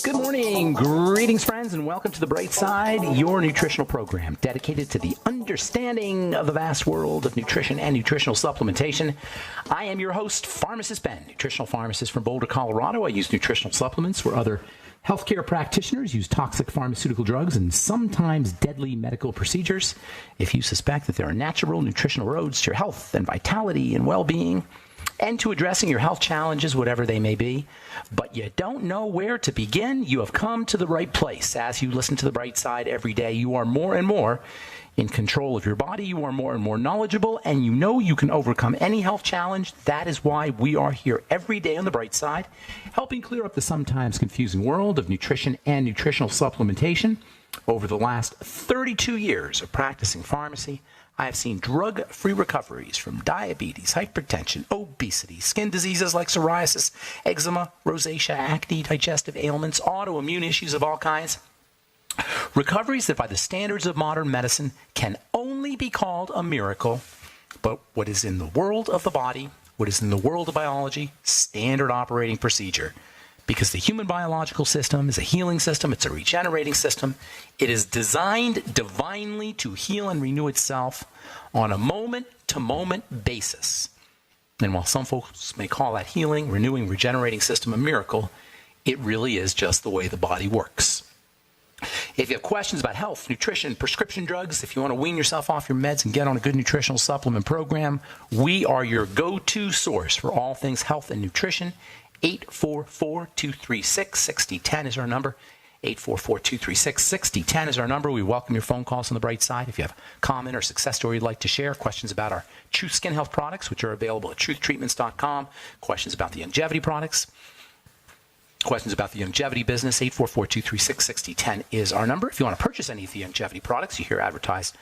Good morning, greetings friends, and welcome to The Bright Side, your nutritional program dedicated to the understanding of the vast world of nutrition and nutritional supplementation. I am your host, Pharmacist Ben, nutritional pharmacist from Boulder, Colorado. I use nutritional supplements where other healthcare practitioners use toxic pharmaceutical drugs and sometimes deadly medical procedures. If you suspect that there are natural nutritional roads to your health and vitality and well-being, and to addressing your health challenges, whatever they may be, but you don't know where to begin, you have come to the right place. As you listen to The Bright Side every day, you are more and more in control of your body, you are more and more knowledgeable, and you know you can overcome any health challenge. That is why we are here every day on The Bright Side, helping clear up the sometimes confusing world of nutrition and nutritional supplementation. Over the last 32 years of practicing pharmacy, I have seen drug-free recoveries from diabetes, hypertension, obesity, skin diseases like psoriasis, eczema, rosacea, acne, digestive ailments, autoimmune issues of all kinds. Recoveries that by the standards of modern medicine can only be called a miracle, but what is in the world of the body, what is in the world of biology, standard operating procedure. Because the human biological system is a healing system, it's a regenerating system. It is designed divinely to heal and renew itself on a moment-to-moment basis. And while some folks may call that healing, renewing, regenerating system a miracle, it really is just the way the body works. If you have questions about health, nutrition, prescription drugs, if you want to wean yourself off your meds and get on a good nutritional supplement program, we are your go-to source for all things health and nutrition. 844-236-6010 is our number. 844-236-6010 is our number. We welcome your phone calls on The Bright Side. If you have a comment or success story you'd like to share, questions about our Truth Skin Health products, which are available at truthtreatments.com, questions about the longevity products, questions about the longevity business, 844-236-6010 is our number. If you want to purchase any of the longevity products you hear advertised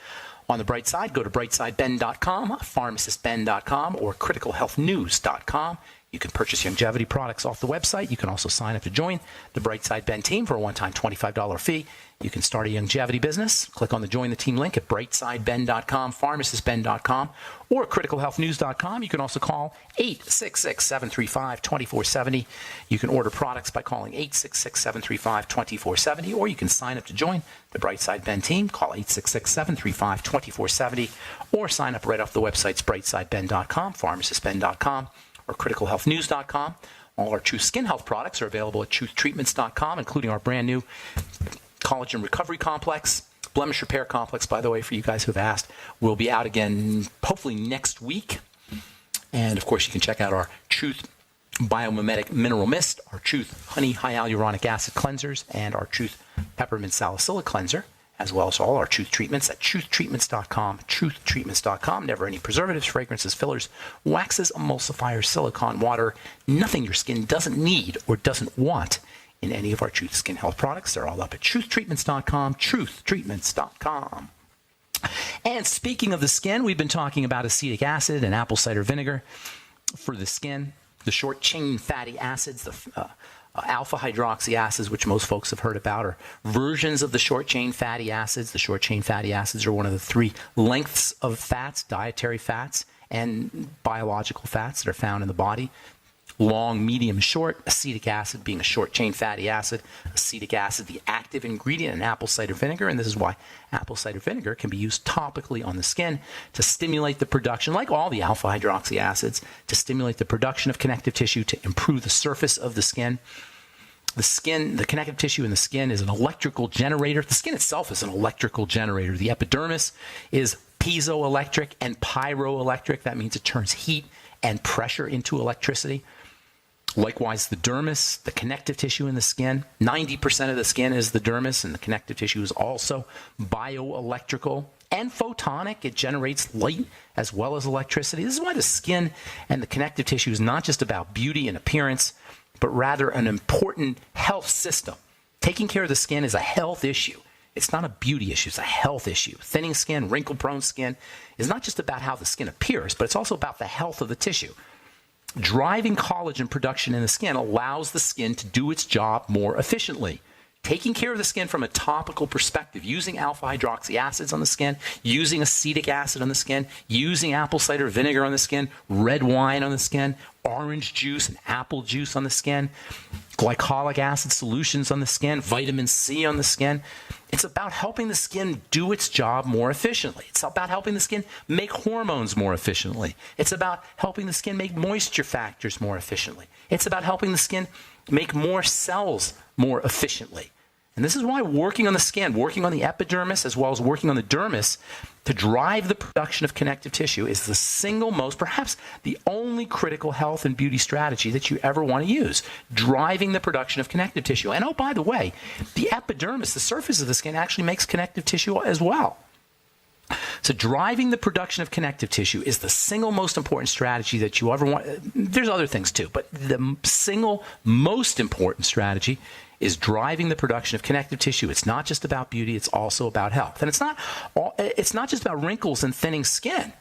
on The Bright Side, go to brightsideben.com, pharmacistben.com, or criticalhealthnews.com. You can purchase longevity products off the website. You can also sign up to join the Bright Side Ben team for a one-time $25 fee. You can start a longevity business. Click on the Join the Team link at brightsideben.com, pharmacistben.com, or criticalhealthnews.com. You can also call 866-735-2470. You can order products by calling 866-735-2470, or you can sign up to join the Bright Side Ben team. Call 866-735-2470, or sign up right off the websites brightsideben.com, pharmacistben.com, or criticalhealthnews.com. All our Truth Skin Health products are available at truthtreatments.com, including our brand new Collagen Recovery Complex, Blemish Repair Complex, by the way, for you guys who have asked, will be out again hopefully next week. And, of course, you can check out our Truth Biomimetic Mineral Mist, our Truth Honey Hyaluronic Acid Cleansers, and our Truth Peppermint Salicylic Cleanser, as well as all our Truth Treatments at truthtreatments.com, truthtreatments.com. Never any preservatives, fragrances, fillers, waxes, emulsifiers, silicone, water, nothing your skin doesn't need or doesn't want in any of our Truth Skin Health products. They're all up at truthtreatments.com, truthtreatments.com. And speaking of the skin, we've been talking about acetic acid and apple cider vinegar for the skin, the short-chain fatty acids, the alpha hydroxy acids, which most folks have heard about, are versions of the short-chain fatty acids. The short-chain fatty acids are one of the three lengths of fats, dietary fats, and biological fats that are found in the body. Long, medium, short, acetic acid being a short-chain fatty acid, acetic acid, the active ingredient in apple cider vinegar, and this is why apple cider vinegar can be used topically on the skin to stimulate the production, like all the alpha hydroxy acids, to stimulate the production of connective tissue to improve the surface of the skin. The skin, the connective tissue in the skin is an electrical generator. The skin itself is an electrical generator. The epidermis is piezoelectric and pyroelectric. That means it turns heat and pressure into electricity. Likewise, the dermis, the connective tissue in the skin, 90% of the skin is the dermis, and the connective tissue is also bioelectrical and photonic. It generates light as well as electricity. This is why the skin and the connective tissue is not just about beauty and appearance, but rather an important health system. Taking care of the skin is a health issue. It's not a beauty issue, it's a health issue. Thinning skin, wrinkle-prone skin is not just about how the skin appears, but it's also about the health of the tissue. Driving collagen production in the skin allows the skin to do its job more efficiently. Taking care of the skin from a topical perspective, using alpha hydroxy acids on the skin, using acetic acid on the skin, using apple cider vinegar on the skin, red wine on the skin, orange juice and apple juice on the skin, glycolic acid solutions on the skin, vitamin C on the skin. It's about helping the skin do its job more efficiently. It's about helping the skin make hormones more efficiently. It's about helping the skin make moisture factors more efficiently. It's about helping the skin make more cells more efficiently. And this is why working on the skin, working on the epidermis, as well as working on the dermis to drive the production of connective tissue is the single most, perhaps the only critical health and beauty strategy that you ever want to use, driving the production of connective tissue. And oh, by the way, the epidermis, the surface of the skin, actually makes connective tissue as well. So driving the production of connective tissue is the single most important strategy that you ever want. There's other things too, but the single most important strategy is driving the production of connective tissue. It's not just about beauty, it's also about health. And it's not just about wrinkles and thinning skin.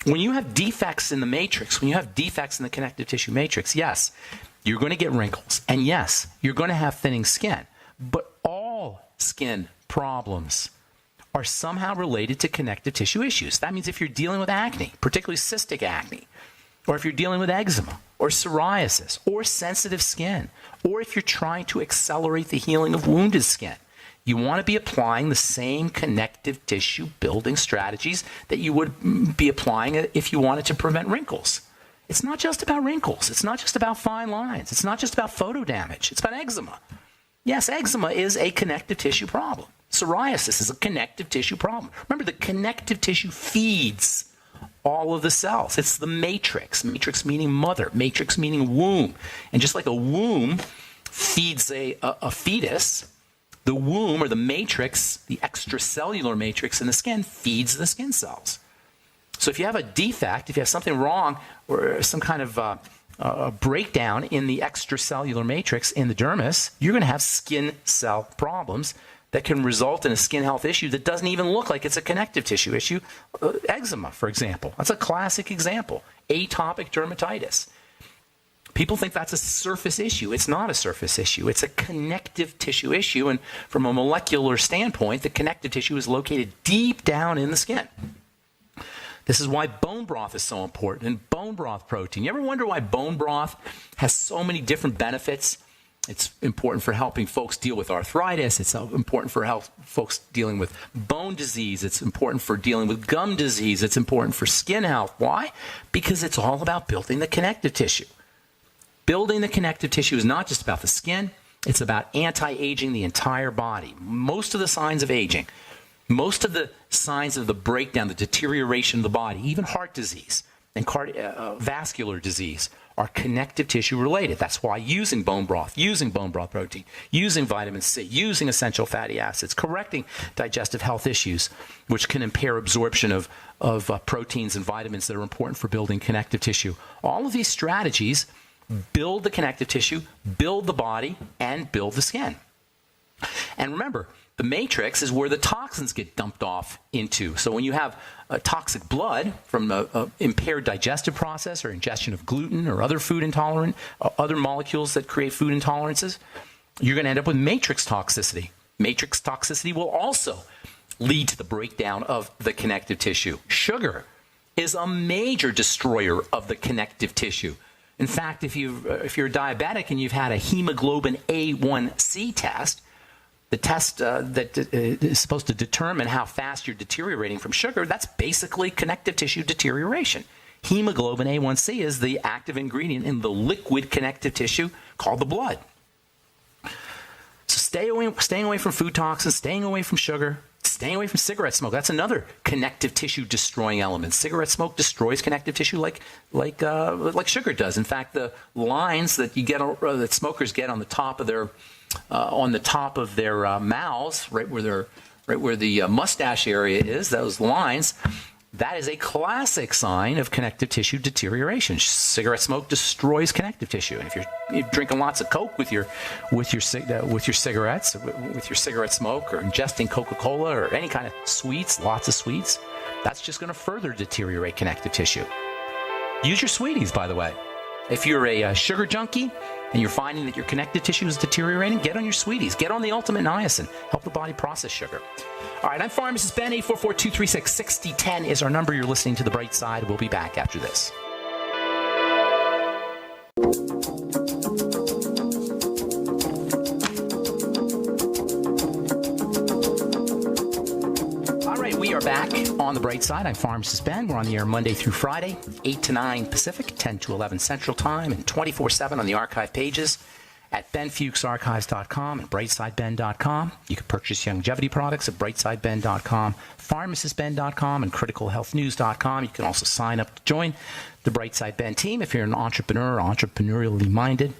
When you have defects in the matrix, when you have defects in the connective tissue matrix, yes, you're going to get wrinkles. And yes, you're going to have thinning skin. But all skin problems are somehow related to connective tissue issues. That means if you're dealing with acne, particularly cystic acne, or if you're dealing with eczema, or psoriasis, or sensitive skin, or if you're trying to accelerate the healing of wounded skin, you want to be applying the same connective tissue building strategies that you would be applying if you wanted to prevent wrinkles. It's not just about wrinkles. It's not just about fine lines. It's not just about photo damage. It's about eczema. Yes, eczema is a connective tissue problem. Psoriasis is a connective tissue problem. Remember, the connective tissue feeds all of the cells. It's the matrix. Matrix meaning mother. Matrix meaning womb. And just like a womb feeds a fetus, the womb or the matrix, the extracellular matrix in the skin, feeds the skin cells. So if you have a defect, if you have something wrong or some kind of a breakdown in the extracellular matrix in the dermis, you're going to have skin cell problems that can result in a skin health issue that doesn't even look like it's a connective tissue issue. Eczema, for example. That's a classic example. Atopic dermatitis. People think that's a surface issue. It's not a surface issue. It's a connective tissue issue. And from a molecular standpoint, the connective tissue is located deep down in the skin. This is why bone broth is so important, and bone broth protein. You ever wonder why bone broth has so many different benefits? It's important for helping folks deal with arthritis. It's important for folks dealing with bone disease. It's important for dealing with gum disease. It's important for skin health. Why? Because it's all about building the connective tissue. Building the connective tissue is not just about the skin. It's about anti-aging the entire body. Most of the signs of aging, most of the signs of the breakdown, the deterioration of the body, even heart disease and vascular disease are connective tissue related. That's why using bone broth protein, using vitamin C, using essential fatty acids, correcting digestive health issues, which can impair absorption of proteins and vitamins that are important for building connective tissue. All of these strategies build the connective tissue, build the body, and build the skin. And remember, the matrix is where the toxins get dumped off into. So when you have toxic blood from an impaired digestive process or ingestion of gluten or other food intolerant, other molecules that create food intolerances, you're going to end up with matrix toxicity. Matrix toxicity will also lead to the breakdown of the connective tissue. Sugar is a major destroyer of the connective tissue. In fact, if you're a diabetic and you've had a hemoglobin A1C test, the test that is supposed to determine how fast you're deteriorating from sugar, that's basically connective tissue deterioration. Hemoglobin A1C is the active ingredient in the liquid connective tissue called the blood. So staying away from food toxins, staying away from sugar, staying away from cigarette smoke. That's another connective tissue destroying element. Cigarette smoke destroys connective tissue like sugar does. In fact, the lines that that smokers get on the top of their mouths, right where the mustache area is, those lines, that is a classic sign of connective tissue deterioration. Cigarette smoke destroys connective tissue. And if you're drinking lots of Coke with your cigarettes, with your cigarette smoke, or ingesting Coca-Cola or any kind of sweets, lots of sweets, that's just going to further deteriorate connective tissue. Use your sweeties, by the way. If you're a sugar junkie and you're finding that your connective tissue is deteriorating, get on your sweeties. Get on the ultimate niacin. Help the body process sugar. All right, I'm Pharmacist Ben. 844-236-6010 is our number. You're listening to The Bright Side. We'll be back after this. On the bright side, I'm Pharmacist Ben. We're on the air Monday through Friday, 8 to 9 Pacific, 10 to 11 Central Time, and 24/7 on the archive pages at benfuchsarchives.com and brightsideben.com. You can purchase longevity products at brightsideben.com, pharmacistben.com, and criticalhealthnews.com. You can also sign up to join the Brightside Ben team if you're an entrepreneur or entrepreneurially minded.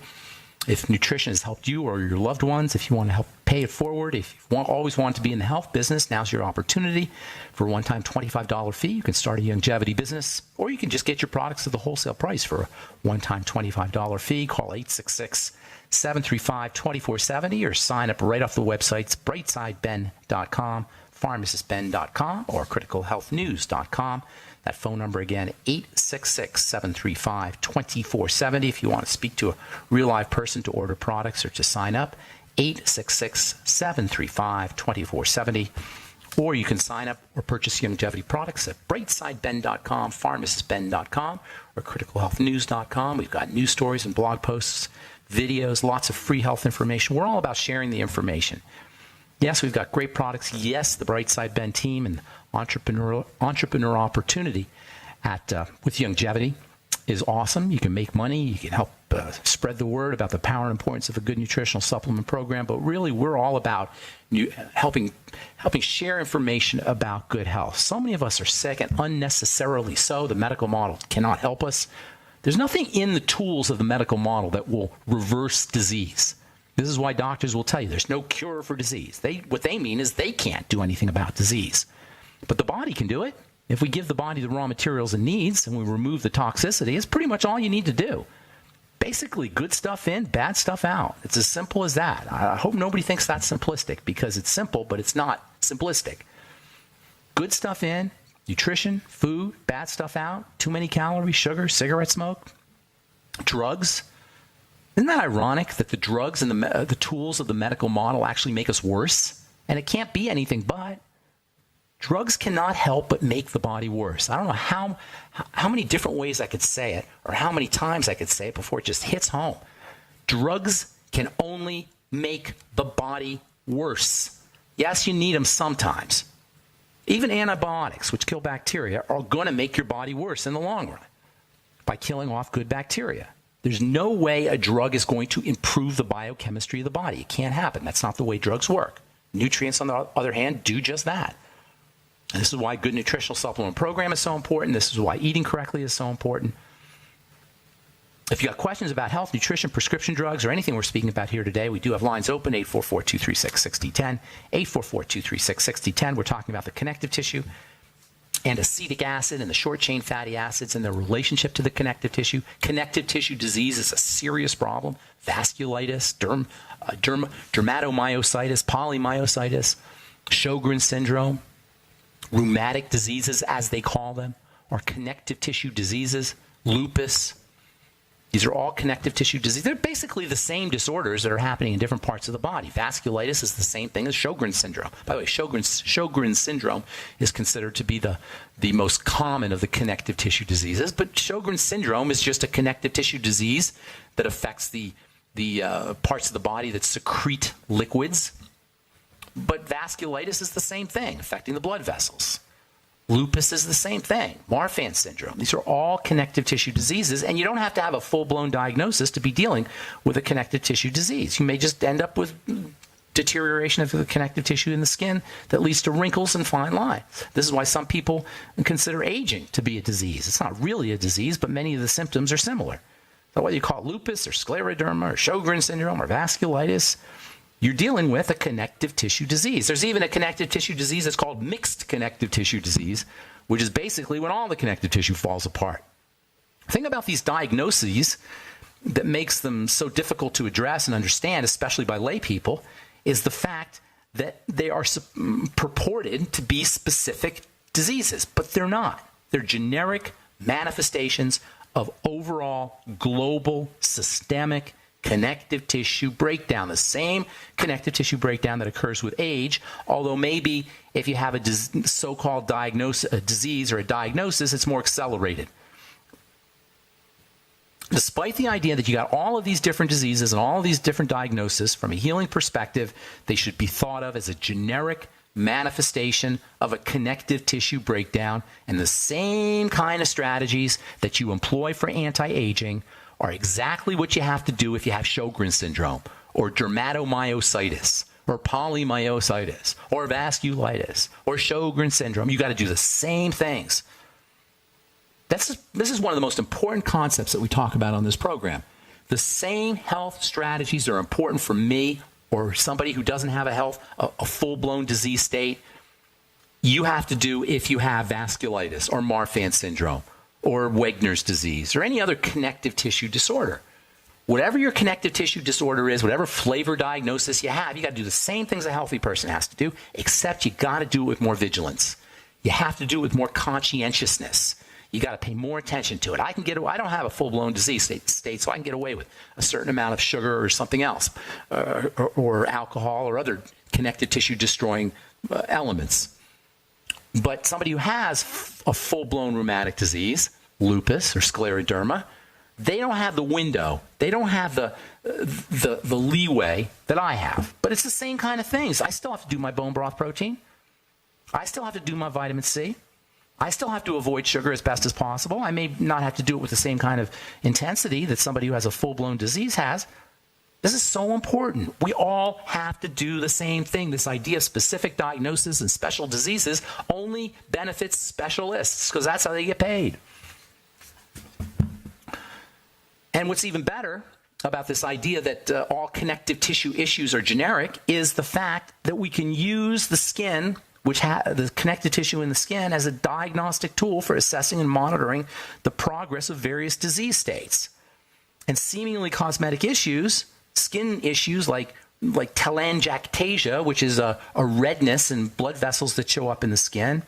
If nutrition has helped you or your loved ones, if you want to help pay it forward, if you always want to be in the health business, now's your opportunity. For a one-time $25 fee, you can start a longevity business, or you can just get your products at the wholesale price for a one-time $25 fee. Call 866-735-2470 or sign up right off the websites brightsideben.com, pharmacistben.com, or criticalhealthnews.com. That phone number again, 866-735-2470. If you want to speak to a real live person to order products or to sign up, 866-735-2470. Or you can sign up or purchase longevity products at brightsideben.com, pharmacistben.com, or criticalhealthnews.com. We've got news stories and blog posts, videos, lots of free health information. We're all about sharing the information. Yes, we've got great products. Yes, the Brightside Ben team and entrepreneur opportunity with longevity is awesome. You can make money. You can help spread the word about the power and importance of a good nutritional supplement program. But really, we're all about helping share information about good health. So many of us are sick, and unnecessarily so. The medical model cannot help us. There's nothing in the tools of the medical model that will reverse disease. This is why doctors will tell you there's no cure for disease. What they mean is they can't do anything about disease. But the body can do it. If we give the body the raw materials it needs and we remove the toxicity, it's pretty much all you need to do. Basically, good stuff in, bad stuff out. It's as simple as that. I hope nobody thinks that's simplistic, because it's simple, but it's not simplistic. Good stuff in, nutrition, food, bad stuff out, too many calories, sugar, cigarette smoke, drugs. Isn't that ironic that the drugs and the tools of the medical model actually make us worse? And it can't be anything but. Drugs cannot help but make the body worse. I don't know how many different ways I could say it, or how many times I could say it before it just hits home. Drugs can only make the body worse. Yes, you need them sometimes. Even antibiotics, which kill bacteria, are going to make your body worse in the long run by killing off good bacteria. There's no way a drug is going to improve the biochemistry of the body. It can't happen. That's not the way drugs work. Nutrients, on the other hand, do just that. And this is why a good nutritional supplement program is so important. This is why eating correctly is so important. If you got questions about health, nutrition, prescription drugs, or anything we're speaking about here today, we do have lines open, 844-236-6010, 844-236-6010. We're talking about the connective tissue and acetic acid and the short-chain fatty acids and their relationship to the connective tissue. Connective tissue disease is a serious problem. Vasculitis, dermatomyositis, polymyositis, Sjogren's syndrome, rheumatic diseases, as they call them, or connective tissue diseases, lupus. These are all connective tissue diseases. They're basically the same disorders that are happening in different parts of the body. Vasculitis is the same thing as Sjogren's syndrome. By the way, Sjogren's syndrome is considered to be the most common of the connective tissue diseases, but Sjogren's syndrome is just a connective tissue disease that affects the parts of the body that secrete liquids. But vasculitis is the same thing, affecting the blood vessels. Lupus is the same thing. Marfan syndrome. These are all connective tissue diseases, and you don't have to have a full-blown diagnosis to be dealing with a connective tissue disease. You may just end up with deterioration of the connective tissue in the skin that leads to wrinkles and fine lines. This is why some people consider aging to be a disease. It's not really a disease, but many of the symptoms are similar. So whether you call it lupus or scleroderma or Sjogren's syndrome or vasculitis, you're dealing with a connective tissue disease. There's even a connective tissue disease that's called mixed connective tissue disease, which is basically when all the connective tissue falls apart. The thing about these diagnoses that makes them so difficult to address and understand, especially by lay people, is the fact that they are purported to be specific diseases, but they're not. They're generic manifestations of overall global systemic connective tissue breakdown, the same connective tissue breakdown that occurs with age, although maybe if you have a so-called disease or a diagnosis, it's more accelerated. Despite the idea that you got all of these different diseases and all of these different diagnoses, from a healing perspective, they should be thought of as a generic manifestation of a connective tissue breakdown, and the same kind of strategies that you employ for anti-aging are exactly what you have to do if you have Sjogren's syndrome or dermatomyositis or polymyositis or vasculitis or Sjogren's syndrome. You got to do the same things. This is one of the most important concepts that we talk about on this program. The same health strategies are important for me or somebody who doesn't have a full-blown disease state. You have to do if you have vasculitis or Marfan syndrome or Wegener's disease or any other connective tissue disorder. Whatever your connective tissue disorder is, whatever flavor diagnosis you have, you got to do the same things a healthy person has to do, except you got to do it with more vigilance. You have to do it with more conscientiousness. You got to pay more attention to it. I don't have a full-blown disease state, so I can get away with a certain amount of sugar or something else, or alcohol or other connective tissue destroying elements. But somebody who has a full-blown rheumatic disease, lupus or scleroderma, they don't have the window. They don't have the leeway that I have. But it's the same kind of things. I still have to do my bone broth protein. I still have to do my vitamin C. I still have to avoid sugar as best as possible. I may not have to do it with the same kind of intensity that somebody who has a full-blown disease has. This is so important. We all have to do the same thing. This idea of specific diagnosis and special diseases only benefits specialists because that's how they get paid. And what's even better about this idea that all connective tissue issues are generic is the fact that we can use the skin, the connective tissue in the skin, as a diagnostic tool for assessing and monitoring the progress of various disease states. And seemingly cosmetic issues, skin issues like telangiectasia, which is a redness in blood vessels that show up in the skin,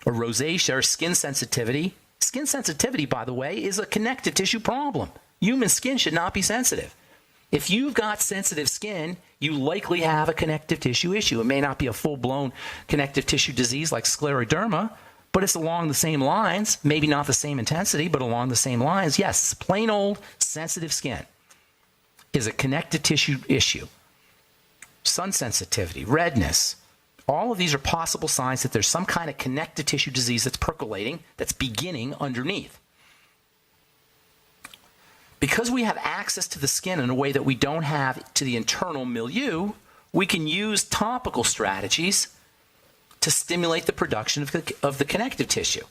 or rosacea, or skin sensitivity. Skin sensitivity, by the way, is a connective tissue problem. Human skin should not be sensitive. If you've got sensitive skin, you likely have a connective tissue issue. It may not be a full-blown connective tissue disease like scleroderma, but it's along the same lines, maybe not the same intensity, but along the same lines. Yes, plain old sensitive skin is a connective tissue issue. Sun sensitivity, redness, all of these are possible signs that there's some kind of connective tissue disease that's percolating, that's beginning underneath. Because we have access to the skin in a way that we don't have to the internal milieu, we can use topical strategies to stimulate the production of the connective tissue.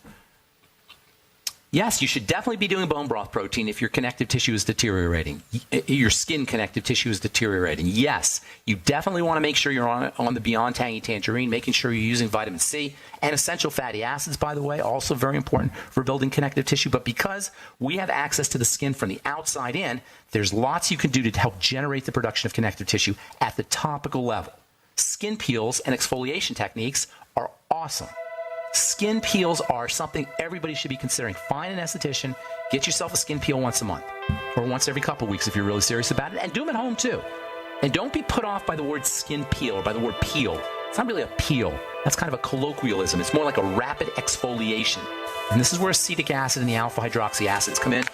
Yes, you should definitely be doing bone broth protein if your connective tissue is deteriorating. Your skin connective tissue is deteriorating. Yes, you definitely want to make sure you're on the Beyond Tangy Tangerine, making sure you're using vitamin C and essential fatty acids, by the way, also very important for building connective tissue. But because we have access to the skin from the outside in, there's lots you can do to help generate the production of connective tissue at the topical level. Skin peels and exfoliation techniques are awesome. Skin peels are something everybody should be considering. Find an esthetician, get yourself a skin peel once a month or once every couple of weeks if you're really serious about it, and do them at home too. And don't be put off by the word skin peel or by the word peel. It's not really a peel. That's kind of a colloquialism. It's more like a rapid exfoliation. And this is where acetic acid and the alpha hydroxy acids come in.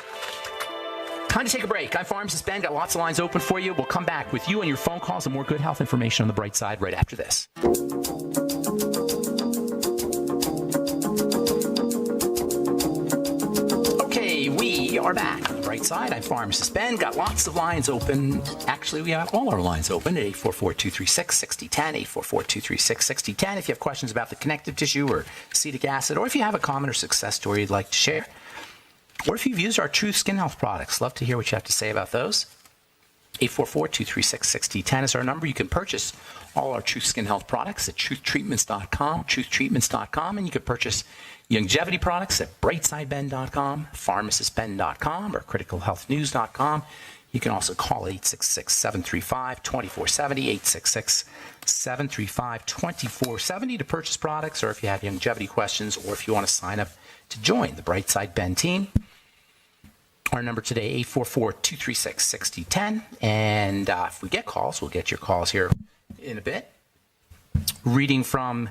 Time to take a break. I'm Pharmacist Ben. Got lots of lines open for you. We'll come back with you and your phone calls and more good health information on the bright side right after this. We are back on the bright side. I'm Pharmacist Ben. Got lots of lines open. Actually, we have all our lines open at 844-236-6010, 844-236-6010. If you have questions about the connective tissue or acetic acid, or if you have a common or success story you'd like to share, or if you've used our Truth Skin Health products, love to hear what you have to say about those. 844-236-6010 is our number. You can purchase all our Truth Skin Health products at truthtreatments.com, truthtreatments.com, and you can purchase longevity products at brightsideben.com, pharmacistben.com, or criticalhealthnews.com. You can also call 866-735-2470, 866-735-2470 to purchase products, or if you have longevity questions, or if you want to sign up to join the Brightside Ben team. Our number today, 844-236-6010. And if we get calls, we'll get your calls here in a bit. Reading from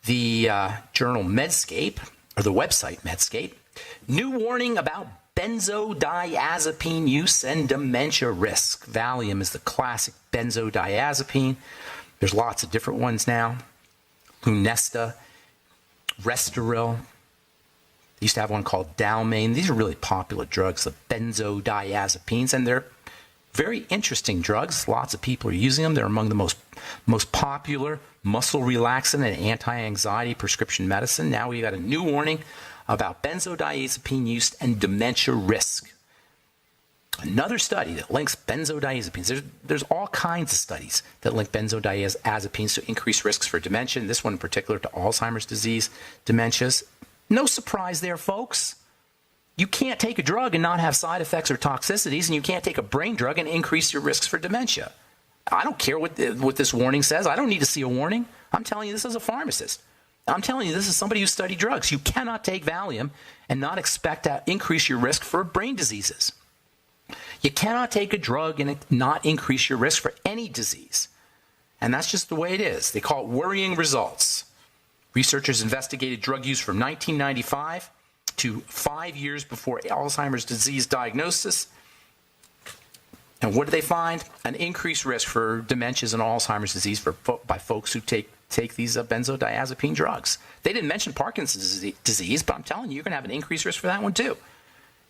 the journal Medscape, or the website Medscape. New warning about benzodiazepine use and dementia risk. Valium is the classic benzodiazepine. There's lots of different ones now. Lunesta, Restoril. They used to have one called Dalmane. These are really popular drugs, the benzodiazepines, and they're very interesting drugs. Lots of people are using them. They're among the most popular muscle relaxant and anti-anxiety prescription medicine. Now we've got a new warning about benzodiazepine use and dementia risk. Another study that links benzodiazepines. There's all kinds of studies that link benzodiazepines to increased risks for dementia, and this one in particular to Alzheimer's disease dementias. No surprise there, folks. You can't take a drug and not have side effects or toxicities, and you can't take a brain drug and increase your risks for dementia. I don't care what this warning says. I don't need to see a warning. I'm telling you this as a pharmacist. I'm telling you this as somebody who studied drugs. You cannot take Valium and not expect to increase your risk for brain diseases. You cannot take a drug and not increase your risk for any disease. And that's just the way it is. They call it worrying results. Researchers investigated drug use from 1995 to 5 years before Alzheimer's disease diagnosis. And what did they find? An increased risk for dementias and Alzheimer's disease by folks who take these benzodiazepine drugs. They didn't mention Parkinson's disease, but I'm telling you, you're going to have an increased risk for that one too.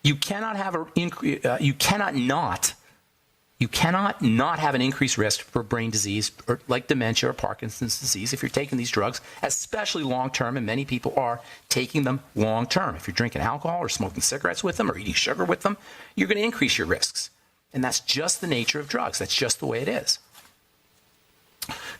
You cannot not have an increased risk for brain disease or like dementia or Parkinson's disease if you're taking these drugs, especially long-term, and many people are taking them long-term. If you're drinking alcohol or smoking cigarettes with them or eating sugar with them, you're going to increase your risks. And that's just the nature of drugs. That's just the way it is.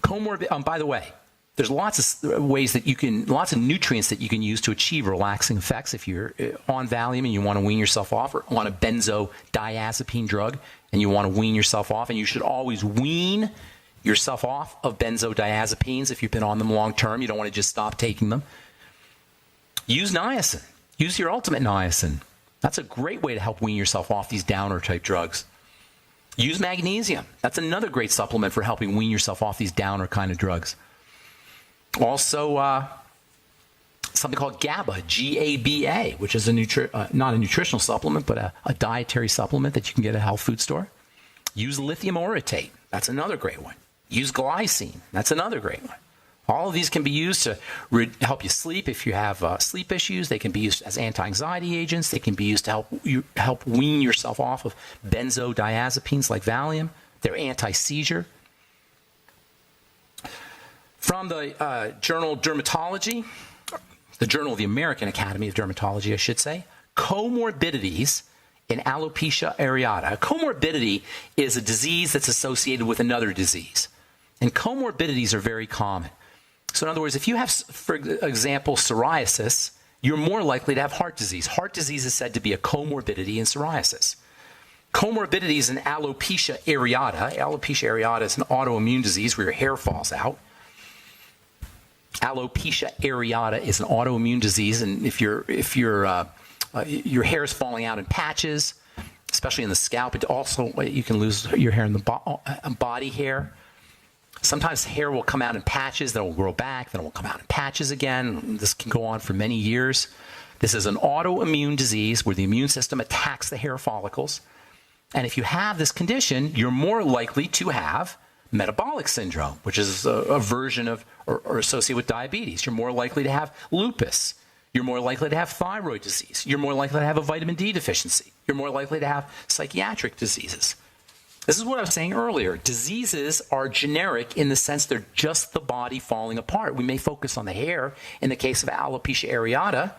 By the way, there's lots of ways that lots of nutrients that you can use to achieve relaxing effects if you're on Valium and you want to wean yourself off, or on a benzodiazepine drug and you want to wean yourself off. And you should always wean yourself off of benzodiazepines if you've been on them long term. You don't want to just stop taking them. Use niacin. Use your ultimate niacin. That's a great way to help wean yourself off these downer type drugs. Use magnesium. That's another great supplement for helping wean yourself off these downer kind of drugs. Also, something called GABA, G-A-B-A, which is not a nutritional supplement, but a dietary supplement that you can get at a health food store. Use lithium orotate. That's another great one. Use glycine. That's another great one. All of these can be used to help you sleep if you have sleep issues. They can be used as anti-anxiety agents. They can be used to help wean yourself off of benzodiazepines like Valium. They're anti-seizure. From the journal Dermatology, the Journal of the American Academy of Dermatology, I should say, comorbidities in alopecia areata. A comorbidity is a disease that's associated with another disease. And comorbidities are very common. So in other words, if you have, for example, psoriasis, you're more likely to have heart disease. Heart disease is said to be a comorbidity in psoriasis. Comorbidities in alopecia areata. Alopecia areata is an autoimmune disease where your hair falls out. Alopecia areata is an autoimmune disease, and if your hair is falling out in patches, especially in the scalp, it also you can lose your hair in the body hair. Sometimes hair will come out in patches, then it will grow back, then it will come out in patches again. This can go on for many years. This is an autoimmune disease where the immune system attacks the hair follicles. And if you have this condition, you're more likely to have metabolic syndrome, which is a version of or associated with diabetes. You're more likely to have lupus. You're more likely to have thyroid disease. You're more likely to have a vitamin D deficiency. You're more likely to have psychiatric diseases. This is what I was saying earlier. Diseases are generic in the sense they're just the body falling apart. We may focus on the hair in the case of alopecia areata,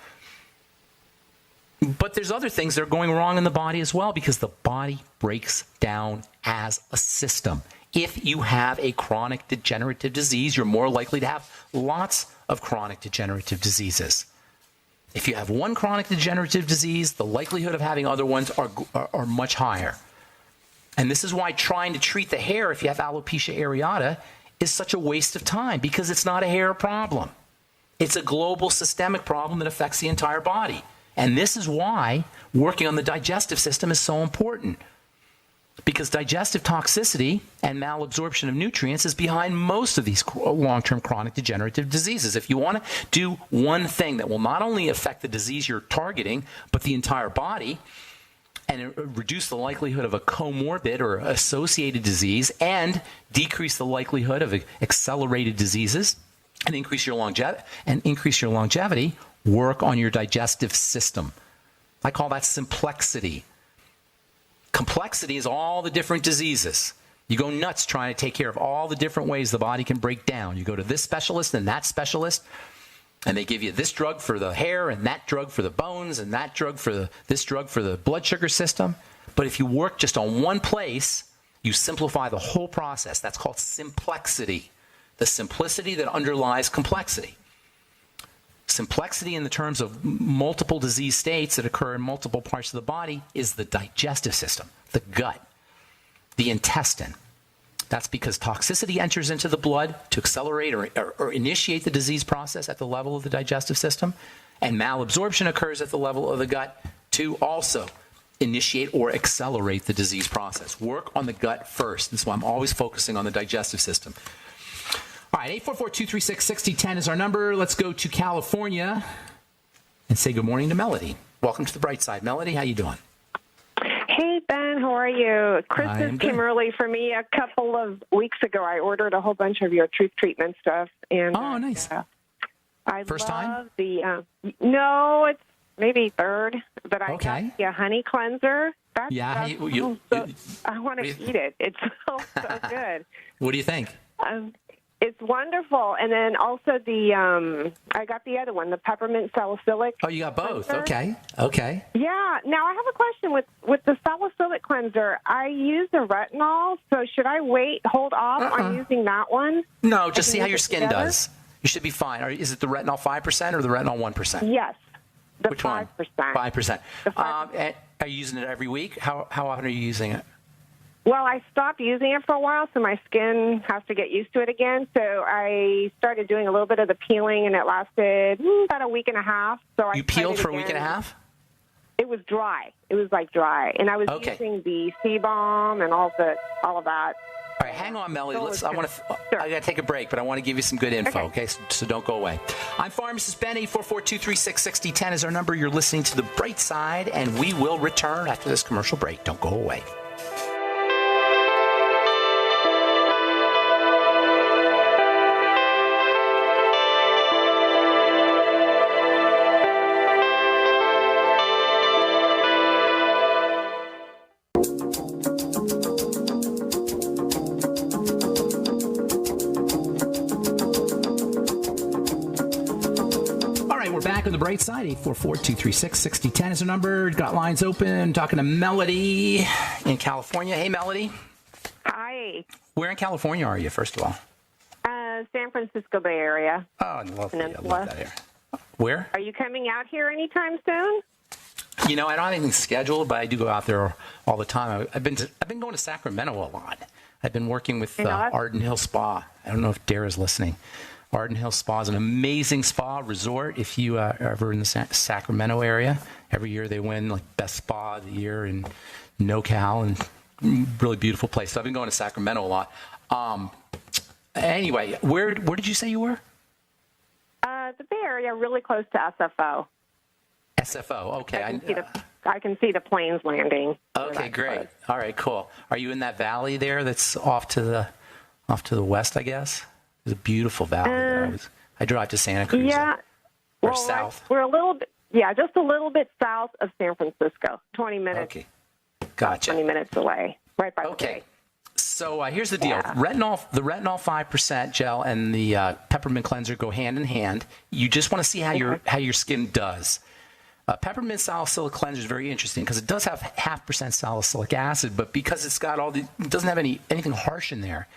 but there's other things that are going wrong in the body as well because the body breaks down as a system. If you have a chronic degenerative disease, you're more likely to have lots of chronic degenerative diseases. If you have one chronic degenerative disease, the likelihood of having other ones are much higher. And this is why trying to treat the hair if you have alopecia areata is such a waste of time, because it's not a hair problem. It's a global systemic problem that affects the entire body. And this is why working on the digestive system is so important. Because digestive toxicity and malabsorption of nutrients is behind most of these long-term chronic degenerative diseases. If you want to do one thing that will not only affect the disease you're targeting, but the entire body, and reduce the likelihood of a comorbid or associated disease and decrease the likelihood of accelerated diseases, and increase your longevity, work on your digestive system. I call that simplexity. Complexity is all the different diseases. You go nuts trying to take care of all the different ways the body can break down. You go to this specialist and that specialist, and they give you this drug for the hair and that drug for the bones and that drug for this drug for the blood sugar system. But if you work just on one place, you simplify the whole process. That's called simplexity, the simplicity that underlies complexity. Simplexity in the terms of multiple disease states that occur in multiple parts of the body is the digestive system, the gut, the intestine. That's because toxicity enters into the blood to accelerate or initiate the disease process at the level of the digestive system, and malabsorption occurs at the level of the gut to also initiate or accelerate the disease process. Work on the gut first. That's why I'm always focusing on the digestive system. All right, 844-236-6010 is our number. Let's go to California and say good morning to Melody. Welcome to the bright side. Melody, how you doing? Hey, Ben, how are you? Christmas came early for me a couple of weeks ago. I ordered a whole bunch of your truth treatment stuff. And, oh, nice. I First love time? No, it's maybe third, but I got the honey cleanser. I want to eat it. It's so good. What do you think? It's wonderful. And then also I got the other one, the peppermint salicylic. Oh, you got both. Cleanser. Okay. Yeah. Now, I have a question with the salicylic cleanser. I use the retinol, so should I hold off on using that one? No, just see how your skin does. You should be fine. Is it the retinol 5% or the retinol 1%? Yes. Which 5%. One? 5%. Are you using it every week? How often are you using it? Well, I stopped using it for a while, so my skin has to get used to it again. So I started doing a little bit of the peeling, and it lasted about a week and a half. So you peeled for a week and a half? It was dry. It was like dry, and I was using the Sea-Balm and all of that. All right, hang on, Melody. I got to take a break, but I want to give you some good info, okay? So don't go away. I'm Pharmacist Ben. 844-236-6010 is our number. You're listening to The Bright Side, and we will return after this commercial break. Don't go away. Back on the bright side, 844-236-6010 is our number. Got lines open. Talking to Melody in California. Hey, Melody. Hi. Where in California are you, first of all? San Francisco Bay Area. Oh, I love that area. Where? Are you coming out here anytime soon? You know, I don't have anything scheduled, but I do go out there all the time. I've been going to Sacramento a lot. I've been working with Arden Hill Spa. I don't know if Dara's listening. Arden Hill Spa is an amazing spa resort. If you are ever in the Sacramento area, every year they win like best spa of the year in NoCal, and really beautiful place. So I've been going to Sacramento a lot. Anyway, where did you say you were? The Bay Area, really close to SFO. SFO, okay. I can see the planes landing. Okay, great. Close. All right, cool. Are you in that valley there that's off to the west, I guess? There's a beautiful valley there. I drive to Santa Cruz. Yeah. Or south. We're a little bit, just a little bit south of San Francisco. 20 minutes. Okay. Gotcha. 20 minutes away. Right by the bay. So here's the deal. The retinol 5% gel and the peppermint cleanser go hand in hand. You just want to see how your skin does. Peppermint salicylic cleanser is very interesting because it does have 0.5% salicylic acid, but because it doesn't have anything harsh in there.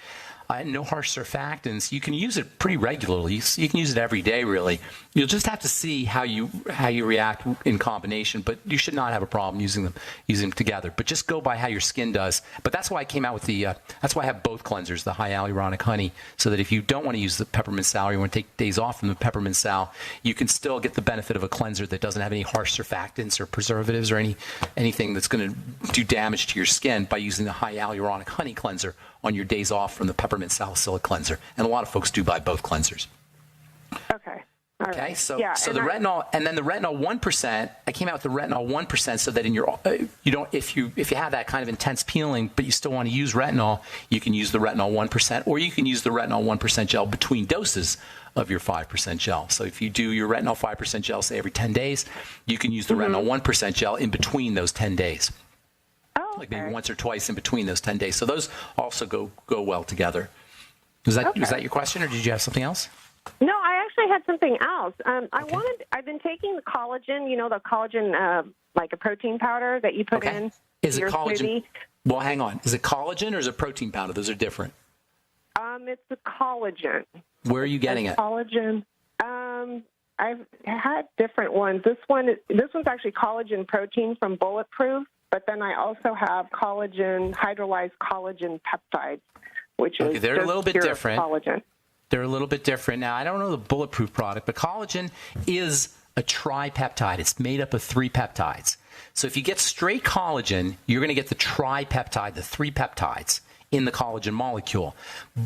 No harsh surfactants. You can use it pretty regularly. You can use it every day, really. You'll just have to see how you react in combination, but you should not have a problem using them together. But just go by how your skin does. But that's why I came out with that's why I have both cleansers, the high hyaluronic honey, so that if you don't want to use the peppermint sal, or you want to take days off from the peppermint sal, you can still get the benefit of a cleanser that doesn't have any harsh surfactants or preservatives or anything that's going to do damage to your skin by using the high hyaluronic honey cleanser on your days off from the peppermint salicylic cleanser. And a lot of folks do buy both cleansers. Okay. Okay, right. so Yeah, so and the retinol, and then the retinol 1%. I came out with the retinol 1%, so that in your you don't if you have that kind of intense peeling, but you still want to use retinol, you can use the retinol 1%, or you can use the retinol 1% gel between doses of your 5% gel. So if you do your retinol 5% gel, say every 10 days, you can use the retinol 1% gel in between those 10 days, like maybe once or twice in between those 10 days. So those also go well together. Was that your question, or did you have something else? No, I actually had something else. I've been taking the collagen, the collagen, like a protein powder that you put in. Is it your collagen? smoothie. Well, hang on. Is it collagen or is it protein powder? Those are different. It's the collagen. Where are you getting it? Collagen. I've had different ones. This one's actually collagen protein from Bulletproof, but then I also have hydrolyzed collagen peptides, which is they're a little bit different. Collagen. They're a little bit different. Now, I don't know the Bulletproof product, but collagen is a tripeptide. It's made up of 3 peptides. So if you get straight collagen, you're going to get the tripeptide, the 3 peptides in the collagen molecule.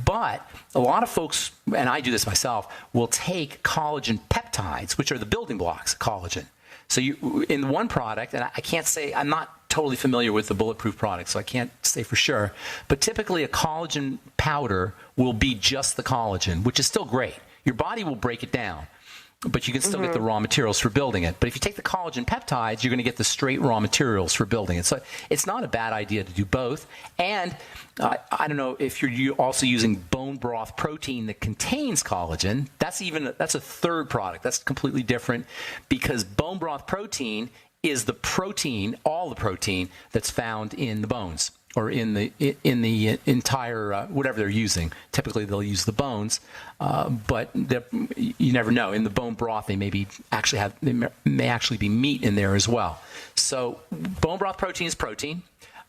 But a lot of folks, and I do this myself, will take collagen peptides, which are the building blocks of collagen. So in one product, and I can't say, I'm not totally familiar with the Bulletproof product, so I can't say for sure, but typically a collagen powder will be just the collagen, which is still great. Your body will break it down, but you can still get the raw materials for building it. But if you take the collagen peptides, you're going to get the straight raw materials for building it. So it's not a bad idea to do both. And I don't know if you're also using bone broth protein that contains collagen. That's a third product. That's completely different, because bone broth protein is the protein, all the protein that's found in the bones, or in the entire whatever they're using. Typically, they'll use the bones, but you never know. In the bone broth, they may actually be meat in there as well. So, bone broth protein is protein.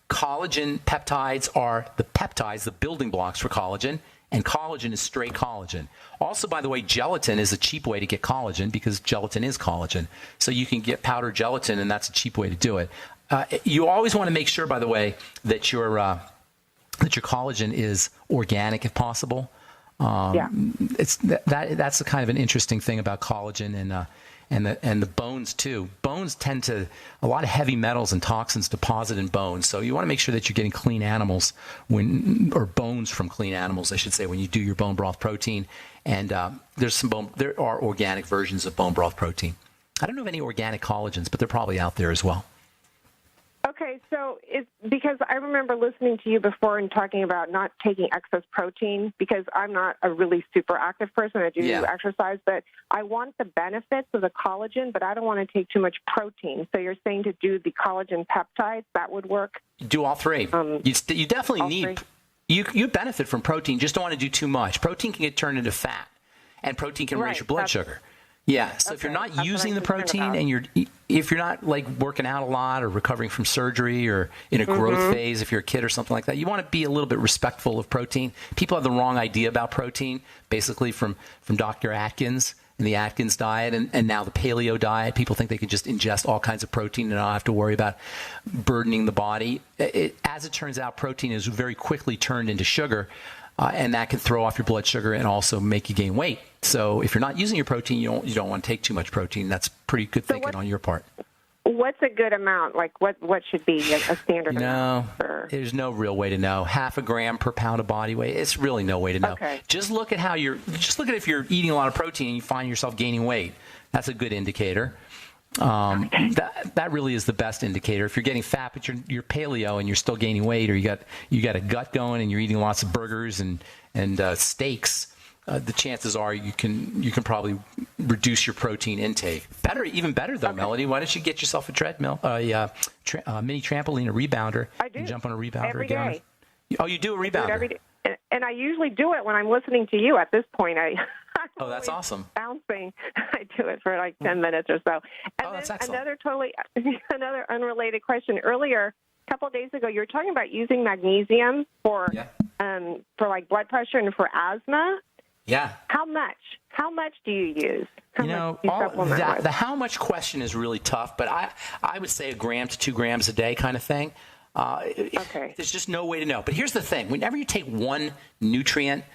Collagen peptides are the peptides, the building blocks for collagen. And collagen is straight collagen. Also, by the way, gelatin is a cheap way to get collagen, because gelatin is collagen. So you can get powdered gelatin, and that's a cheap way to do it. You always want to make sure, by the way, that your collagen is organic if possible. That's the kind of an interesting thing about collagen and the bones too. Bones tend to a lot of heavy metals and toxins deposit in bones, so you want to make sure that you're getting clean animals or bones from clean animals, I should say, when you do your bone broth protein. And there are organic versions of bone broth protein. I don't know of any organic collagens, but they're probably out there as well. Okay, so it's because I remember listening to you before and talking about not taking excess protein, because I'm not a really super active person. I do exercise, but I want the benefits of the collagen, but I don't want to take too much protein. So you're saying to do the collagen peptides, that would work? Do all 3. You definitely need. You benefit from protein. Just don't want to do too much. Protein can get turned into fat, and protein can raise your blood sugar. Yeah, so if you're not using the protein, and if you're not like working out a lot or recovering from surgery or in a growth phase, if you're a kid or something like that, you want to be a little bit respectful of protein. People have the wrong idea about protein, basically from Dr. Atkins and the Atkins diet, and now the paleo diet. People think they can just ingest all kinds of protein and not have to worry about burdening the body. As it turns out, protein is very quickly turned into sugar. And that can throw off your blood sugar and also make you gain weight. So if you're not using your protein, you don't want to take too much protein. That's pretty good thinking on your part. What's a good amount? Like what should be a standard amount? There's no real way to know. 0.5 gram per pound of body weight. It's really no way to know. Okay. Just look at if you're eating a lot of protein and you find yourself gaining weight. That's a good indicator. That really is the best indicator. If you're getting fat, but you're paleo and you're still gaining weight, or you got a gut going and you're eating lots of burgers and steaks, the chances are you can probably reduce your protein intake. Even better though, Melody. Why don't you get yourself a treadmill, a mini trampoline, a rebounder? I do. And jump on a rebounder every day. Oh, you do a rebounder? Every day. And I usually do it when I'm listening to you. At this point, Oh, that's awesome. Bouncing. I do it for like 10 minutes or so. And that's excellent. Another unrelated question. Earlier, a couple of days ago, you were talking about using magnesium for like blood pressure and for asthma. Yeah. How much? How much do you use? The how much question is really tough, but I would say 1 gram to 2 grams a day kind of thing. Okay. There's just no way to know. But here's the thing. Whenever you take one nutrient,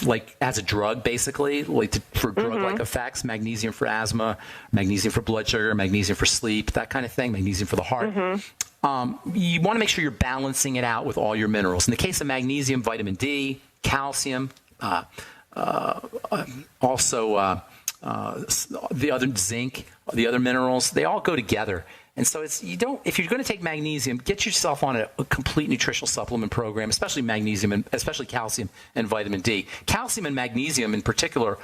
like as a drug, basically, for drug-like effects. Magnesium for asthma, magnesium for blood sugar, magnesium for sleep, that kind of thing. Magnesium for the heart. You want to make sure you're balancing it out with all your minerals. In the case of magnesium, vitamin D, calcium, also the other zinc, the other minerals, they all go together. And so if you're going to take magnesium, get yourself on a complete nutritional supplement program, especially magnesium and especially calcium and vitamin D. Calcium and magnesium in particular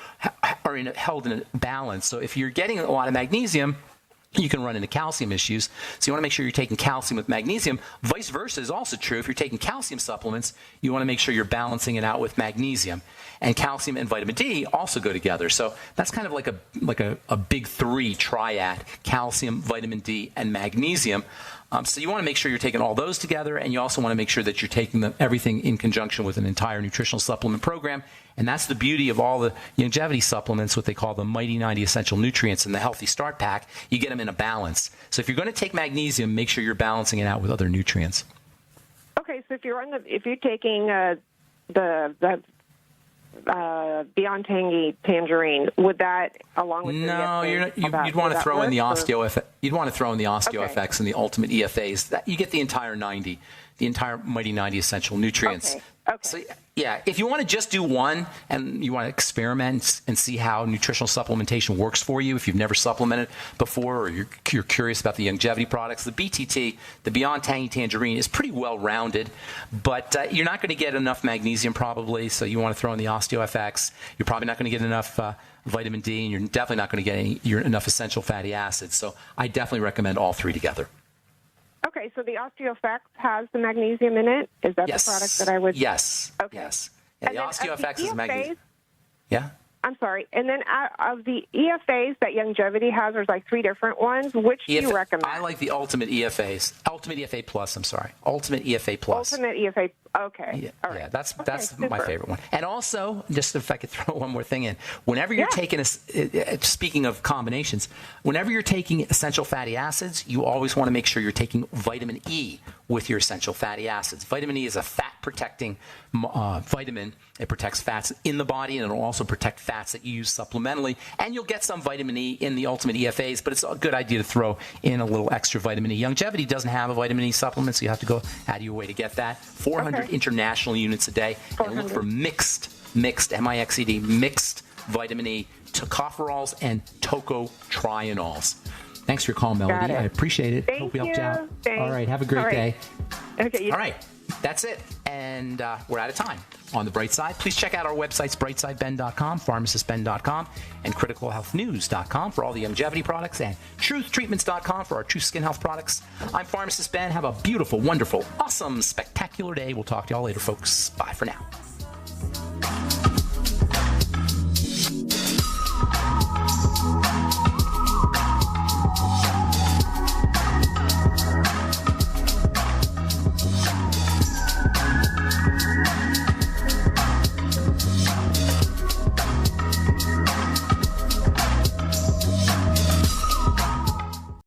are held in a balance. So if you're getting a lot of magnesium, you can run into calcium issues. So you want to make sure you're taking calcium with magnesium. Vice versa is also true. If you're taking calcium supplements, you want to make sure you're balancing it out with magnesium. And calcium and vitamin D also go together. So that's kind of like a big three triad: calcium, vitamin D, and magnesium. So you want to make sure you're taking all those together, and you also want to make sure that you're taking everything in conjunction with an entire nutritional supplement program. And that's the beauty of all the longevity supplements, what they call the Mighty 90 Essential Nutrients and the Healthy Start Pack. You get them in a balance. So if you're going to take magnesium, make sure you're balancing it out with other nutrients. Okay, so if you're taking the Beyond Tangy Tangerine, would that, along with you'd want to throw in the You'd want to throw in the OsteoFX and the Ultimate EFAs. That you get the entire 90, the entire Mighty 90 Essential Nutrients. Okay. So yeah, if you want to just do one and you want to experiment and see how nutritional supplementation works for you, if you've never supplemented before or you're curious about the longevity products, the BTT, the Beyond Tangy Tangerine, is pretty well rounded, but you're not going to get enough magnesium probably, so you want to throw in the OsteoFX. You're probably not going to get enough vitamin D, and you're definitely not going to get enough essential fatty acids. So I definitely recommend all three together. Okay, so the OsteoFX has the magnesium in it? Is that the product that I would... Yes. Okay. Yes. Yeah, the OsteoFX is magnesium. Yeah? I'm sorry. And then of the EFAs that Longevity has, there's like 3 different ones. Which do you recommend? I like the Ultimate EFAs. Ultimate EFA Plus, I'm sorry. Ultimate EFA Plus. Ultimate EFA. Okay. Yeah, all right. Yeah, that's my favorite one. And also, just if I could throw one more thing in, whenever you're taking speaking of combinations, whenever you're taking essential fatty acids, you always want to make sure you're taking vitamin E with your essential fatty acids. Vitamin E is a fat-protecting vitamin. It protects fats in the body, and it'll also protect fats that you use supplementally. And you'll get some vitamin E in the Ultimate EFAs, but it's a good idea to throw in a little extra vitamin E. Longevity doesn't have a vitamin E supplement, so you have to go out of your way to get that. 400 international units a day. And look for mixed, M-I-X-E-D, mixed vitamin E, tocopherols, and tocotrienols. Thanks for your call, Melody. I appreciate it. Hope we helped you out. Thanks. All right. Have a great day. Okay. All right. That's it. And we're out of time. On the bright side, please check out our websites, brightsideben.com, pharmacistben.com, and criticalhealthnews.com for all the longevity products, and truthtreatments.com for our true skin health products. I'm Pharmacist Ben. Have a beautiful, wonderful, awesome, spectacular day. We'll talk to y'all later, folks. Bye for now.